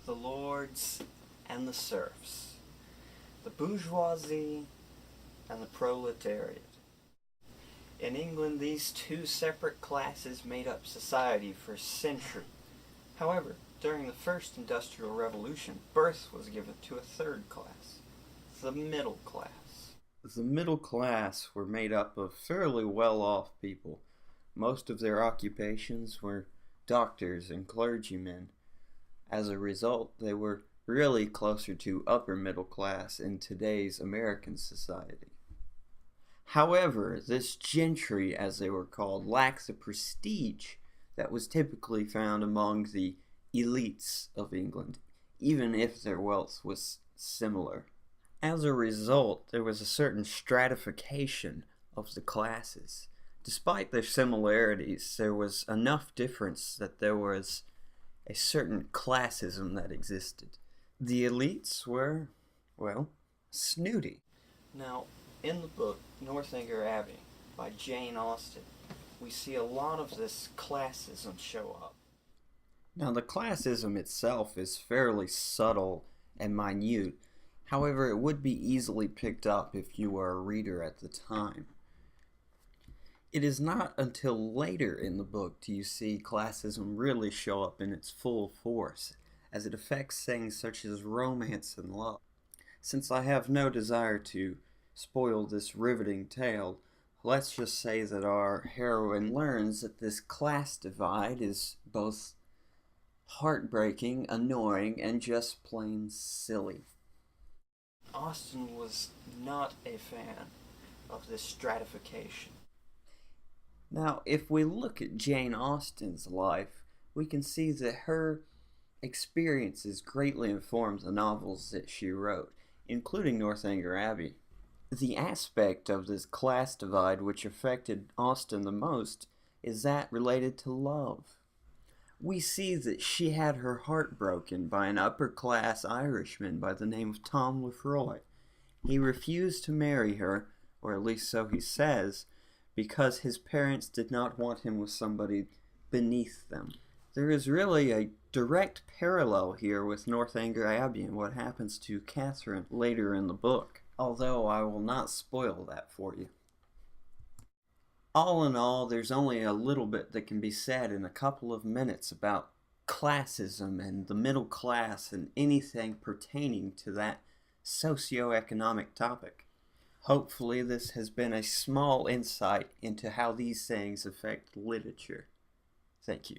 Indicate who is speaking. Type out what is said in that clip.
Speaker 1: the lords and the serfs, the bourgeoisie and the proletariat. In England, these two separate classes made up society for a century. However, during the First Industrial Revolution, birth was given to a third class, the middle class. The middle class were made up of fairly well-off people. Most of their occupations were doctors and clergymen. As a result, they were really closer to upper middle class in today's American society. However, this gentry, as they were called, lacked the prestige that was typically found among the elites of England, even if their wealth was similar. As a result, there was a certain stratification of the classes. Despite their similarities, there was enough difference that there was a certain classism that existed. The elites were, well, snooty. Now, in the book Northanger Abbey by Jane Austen, we see a lot of this classism show up. Now, the classism itself is fairly subtle and minute. However, it would be easily picked up if you were a reader at the time. It is not until later in the book do you see classism really show up in its full force, as it affects things such as romance and love. Since I have no desire to spoil this riveting tale, let's just say that our heroine learns that this class divide is both heartbreaking, annoying, and just plain silly. Austen was not a fan of this stratification. Now, if we look at Jane Austen's life, we can see that her experiences greatly informed the novels that she wrote, including Northanger Abbey. The aspect of this class divide which affected Austen the most is that related to love. We see that she had her heart broken by an upper-class Irishman by the name of Tom Lefroy. He refused to marry her, or at least so he says, because his parents did not want him with somebody beneath them. There is really a direct parallel here with Northanger Abbey and what happens to Catherine later in the book, although I will not spoil that for you. All in all, there's only a little bit that can be said in a couple of minutes about classism and the middle class and anything pertaining to that socioeconomic topic. Hopefully this has been a small insight into how these things affect literature. Thank you.